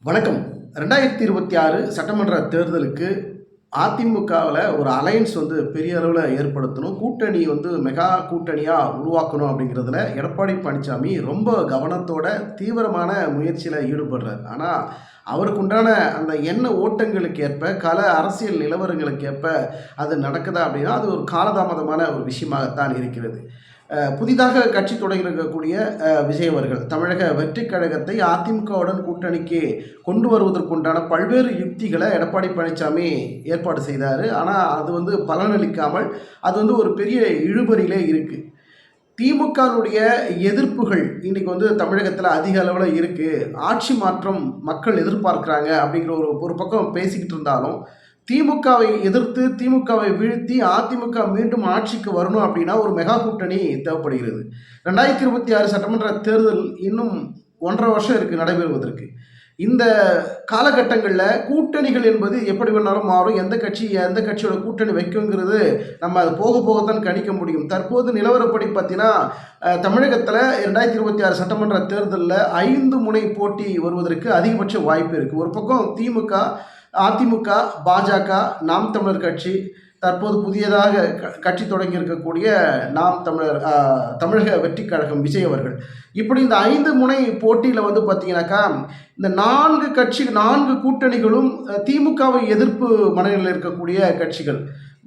வணக்கம். 2026 சட்டமன்ற தேர்தலுக்கு அதிமுகவில் ஒரு அலையன்ஸ் பெரிய அளவில் ஏற்படுத்தணும். கூட்டணி மெகா கூட்டணியாக உருவாக்கணும் அப்படிங்கிறதுல எடப்பாடி பழனிசாமி ரொம்ப கவனத்தோட தீவிரமான முயற்சியில் ஈடுபடுறார். ஆனால் அவருக்கு உண்டான அந்த எண்ண ஓட்டங்களுக்கு ஏற்ப கள அரசியல் நிலவரங்களுக்கு ஏற்ப அது நடக்குதா அப்படின்னா அது ஒரு காலதாமதமான ஒரு விஷயமாகத்தான் இருக்கிறது. புதிதாக கட்சி தொடங்கியிருக்கக்கூடிய விஜய் அவர்கள் தமிழக வெற்றி கழகத்தை அதிமுகவுடன் கூட்டணிக்கு கொண்டு வருவதற்குண்டான பல்வேறு யுக்திகளை எடப்பாடி பழனிசாமி ஏற்பாடு செய்தார். ஆனால் அது பலனளிக்காமல் அது ஒரு பெரிய இழுபறியிலே இருக்குது. திமுகவுடைய எதிர்ப்புகள் இன்றைக்கி தமிழகத்தில் அதிக அளவில் இருக்குது. ஆட்சி மாற்றம் மக்கள் எதிர்பார்க்குறாங்க அப்படிங்கிற ஒரு பக்கம் பேசிக்கிட்டு இருந்தாலும் திமுகவை எதிர்த்து திமுகவை வீழ்த்தி அதிமுக மீண்டும் ஆட்சிக்கு வரணும் அப்படின்னா ஒரு மெகா கூட்டணி தேவைப்படுகிறது. 2026 சட்டமன்ற தேர்தல் இன்னும் 1.5 வருஷம் இருக்குது நடைபெறுவதற்கு. இந்த காலகட்டங்களில் கூட்டணிகள் என்பது எப்படி வேணாலும் மாறும். எந்த கட்சியோட கூட்டணி வைக்குங்கிறது நம்ம அது போக போகத்தான் கணிக்க முடியும். தற்போது நிலவரப்படி பார்த்தீங்கன்னா தமிழகத்தில் 2026 சட்டமன்ற தேர்தலில் 5 முனை போட்டி வருவதற்கு அதிகபட்ச வாய்ப்பு இருக்குது. ஒரு பக்கம் திமுக, அதிமுக, பாஜக, நாம் தமிழர் கட்சி, தற்போது புதியதாக கட்சி தொடங்கி இருக்கக்கூடிய நாம் தமிழர் தமிழக வெற்றி கழகம் விஜய் அவர்கள், இப்படி இந்த 5 முனை போட்டியில் பார்த்தீங்கன்னாக்கா இந்த 4 கூட்டணிகளும் திமுகவை எதிர்ப்பு மனநிலையில் இருக்கக்கூடிய கட்சிகள்.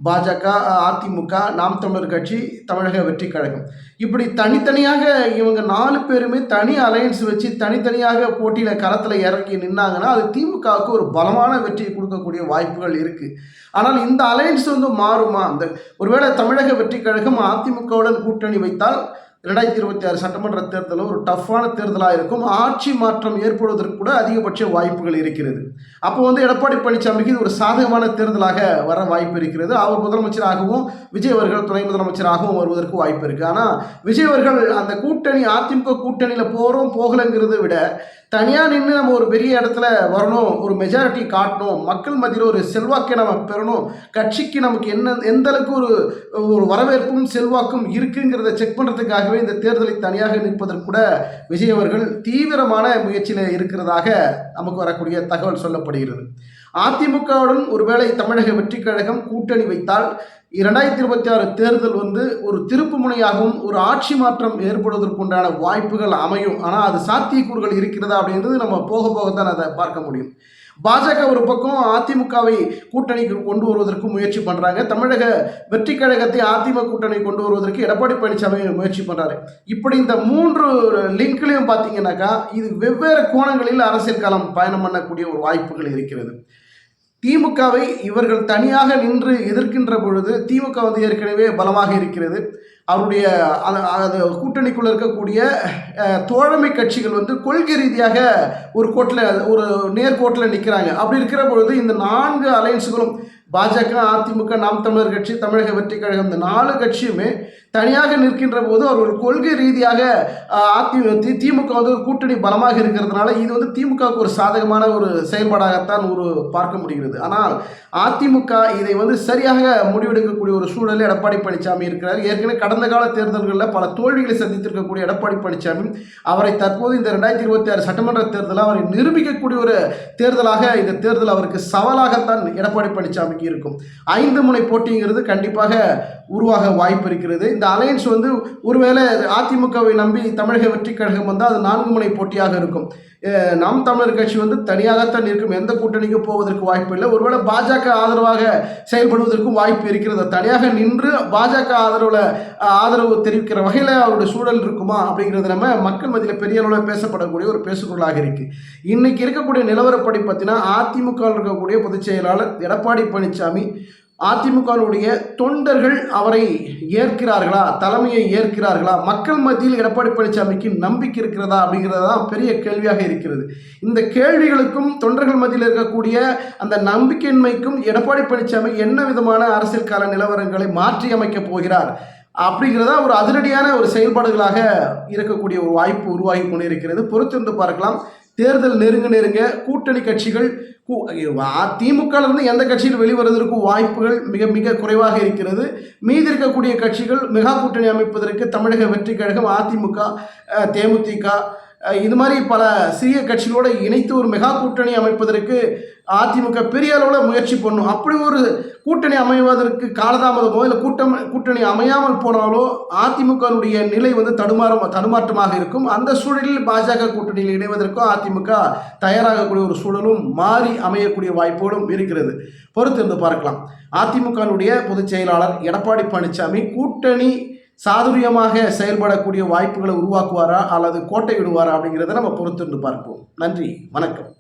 பாஜக, அதிமுக, நாம் தமிழர் கட்சி, தமிழக வெற்றி கழகம், இப்படி தனித்தனியாக இவங்க 4 பேருமே தனி அலையன்ஸ் வச்சு தனித்தனியாக போட்டியில் களத்தில் இறக்கி நின்னாங்கன்னா அது திமுகவுக்கு ஒரு பலமான வெற்றியை கொடுக்கக்கூடிய வாய்ப்புகள் இருக்குது. ஆனால் இந்த அலையன்ஸ் மாறுமா? அந்த ஒருவேளை தமிழக வெற்றி கழகம் அதிமுகவுடன் கூட்டணி வைத்தால் 2026 சட்டமன்ற தேர்தலில் ஒரு டஃப்பான தேர்தலாக இருக்கும். ஆட்சி மாற்றம் ஏற்படுவதற்கு கூட அதிகபட்ச வாய்ப்புகள் இருக்கிறது. அப்போ எடப்பாடி பழனிசாமிக்கு இது ஒரு சாதகமான தேர்தலாக வர வாய்ப்பு இருக்கிறது. அவர் முதலமைச்சராகவும் விஜய் அவர்கள் துணை முதலமைச்சராகவும் வருவதற்கு வாய்ப்பு இருக்குது. ஆனால் விஜய் அவர்கள் அந்த கூட்டணி அதிமுக கூட்டணியில் போகலைங்கிறத விட தனியாக நின்று நம்ம ஒரு பெரிய இடத்துல வரணும், ஒரு மெஜாரிட்டி காட்டணும், மக்கள் மத்தியில் ஒரு செல்வாக்கை நம்ம பெறணும், கட்சிக்கு நமக்கு எந்த அளவுக்கு ஒரு வரவேற்பும் செல்வாக்கும் இருக்குங்கிறத செக் பண்ணுறதுக்காகவே இந்த தேர்தலை தனியாக நிற்பதற்கு கூட விஜய் அவர்கள் தீவிரமான முயற்சியில் இருக்கிறதாக நமக்கு வரக்கூடிய தகவல் சொல்லப்படுகிறது. அதிமுகவுடன் ஒருவேளை தமிழக வெற்றி கழகம் கூட்டணி வைத்தால் 2026 தேர்தல் ஒரு திருப்பு முனையாகவும் ஒரு ஆட்சி மாற்றம் ஏற்படுவதற்குண்டான வாய்ப்புகள் அமையும். ஆனால் அது சாத்தியக்கூறுகள் இருக்கிறதா அப்படின்றது நம்ம போக போகத்தான் அதை பார்க்க முடியும். பாஜக ஒரு பக்கம் அதிமுகவை கூட்டணிக்கு கொண்டு வருவதற்கு முயற்சி பண்ணுறாங்க. தமிழக வெற்றி கழகத்தை அதிமுக கூட்டணி கொண்டு வருவதற்கு எடப்பாடி பழனிசாமி முயற்சி பண்ணுறாரு. இப்படி இந்த 3 லிங்க்லையும் பார்த்தீங்கன்னாக்கா இது வெவ்வேறு கோணங்களில் அரசியல் களம் பயணம் பண்ணக்கூடிய ஒரு வாய்ப்புகள் இருக்கிறது. திமுகவை இவர்கள் தனியாக நின்று எதிர்க்கின்ற பொழுது திமுக ஏற்கனவே பலமாக இருக்கிறது. அவருடைய கூட்டணிக்குள்ள இருக்கக்கூடிய தோழமை கட்சிகள் கொள்கை ரீதியாக ஒரு நேர்கோட்டில் நிற்கிறாங்க. அப்படி இருக்கிற பொழுது இந்த 4 அலையன்ஸுகளும் பாஜக, அதிமுக, நாம் தமிழர் கட்சி, தமிழக வெற்றி கழகம், இந்த 4 கட்சியுமே தனியாக நிற்கின்ற போது அவர்கள் கொள்கை ரீதியாக திமுக ஒரு கூட்டணி பலமாக இருக்கிறதுனால இது திமுகவுக்கு ஒரு சாதகமான ஒரு செயல்பாடாகத்தான் பார்க்க முடிகிறது. ஆனால் அதிமுக இதை சரியாக முடிவெடுக்கக்கூடிய ஒரு சூழலில் எடப்பாடி பழனிசாமி இருக்கிறார். ஏற்கனவே கடந்த கால தேர்தல்களில் பல தோல்விகளை சந்தித்திருக்கக்கூடிய எடப்பாடி பழனிசாமி அவரை தற்போது இந்த 2026 சட்டமன்ற தேர்தலில் அவரை நிரூபிக்கக்கூடிய ஒரு தேர்தலாக இந்த தேர்தல் அவருக்கு சவாலாகத்தான் எடப்பாடி பழனிசாமிக்கு இருக்கும். 5 முனை போட்டிங்கிறது கண்டிப்பாக உருவாக வாய்ப்பு இருக்கிறது. இந்த அலையன்ஸ் ஒருவேளை அதிமுகவை நம்பி தமிழக வெற்றி கழகம் வந்தால் அது 4 முனை போட்டியாக இருக்கும். நாம் தமிழர் கட்சி தனியாகத்தான் இருக்கும். எந்த கூட்டணிக்கும் போவதற்கு வாய்ப்பு இல்லை. ஒருவேளை பாஜக ஆதரவாக செயல்படுவதற்கும் வாய்ப்பு இருக்கிறது. தனியாக நின்று பாஜக ஆதரவு தெரிவிக்கிற வகையில் அவருடைய சூழல் இருக்குமா அப்படிங்கிறது நம்ம மக்கள் மத்தியில் பெரிய அளவில் பேசப்படக்கூடிய ஒரு பேசுபொருளாக இருக்குது. இன்னைக்கு இருக்கக்கூடிய நிலவரப்படி பார்த்தீங்கன்னா அதிமுக இருக்கக்கூடிய பொதுச் செயலாளர் எடப்பாடி பழனிசாமி அதிமுகவுடைய தொண்டர்கள் அவரை ஏற்கிறார்களா, தலைமையை ஏற்கிறார்களா, மக்கள் மத்தியில் எடப்பாடி பழனிசாமிக்கு நம்பிக்கை இருக்கிறதா அப்படிங்கிறது தான் பெரிய கேள்வியாக இருக்கிறது. இந்த கேள்விகளுக்கும் தொண்டர்கள் மத்தியில் இருக்கக்கூடிய அந்த நம்பிக்கையின்மைக்கும் எடப்பாடி பழனிசாமி என்ன விதமான அரசியல் கால நிலவரங்களை மாற்றி அமைக்கப் போகிறார் அப்படிங்கிறதா ஒரு அதிரடியான ஒரு செயல்பாடுகளாக இருக்கக்கூடிய ஒரு வாய்ப்பு உருவாகி கொண்டிருக்கிறது. பொறுத்திருந்து பார்க்கலாம். தேர்தல் நெருங்க கூட்டணி கட்சிகள் திமுகவிலிருந்து எந்த கட்சியில் வெளிவருவதற்கு வாய்ப்புகள் மிக மிக குறைவாக இருக்கிறது. மீதி இருக்கக்கூடிய கட்சிகள் மெகா கூட்டணி அமைப்பதற்கு தமிழக வெற்றி கழகம், அதிமுக, தேமுதிக, இது மாதிரி பல சிறிய கட்சிகளோடு இணைத்து ஒரு மெகா கூட்டணி அமைப்பதற்கு அதிமுக பெரிய அளவில் முயற்சி பண்ணும். அப்படி ஒரு கூட்டணி அமைவதற்கு காலதாமதமோ இல்லை கூட்டணி அமையாமல் போனாலோ அதிமுகனுடைய நிலை வந்து தடுமாற்றமாக இருக்கும். அந்த சூழலில் பாஜக கூட்டணியில் இணைவதற்கும் அதிமுக தயாராகக்கூடிய ஒரு சூழலும் மாறி அமையக்கூடிய வாய்ப்புகளும் இருக்கிறது. பொறுத்திருந்து பார்க்கலாம். அதிமுகனுடைய பொதுச் செயலாளர் எடப்பாடி பழனிசாமி கூட்டணி சாதுரியமாக செயல்படக்கூடிய வாய்ப்புகளை உருவாக்குவாரா அல்லது கோட்டை விடுவாரா அப்படிங்கிறத நம்ம பொறுத்திருந்து பார்ப்போம். நன்றி, வணக்கம்.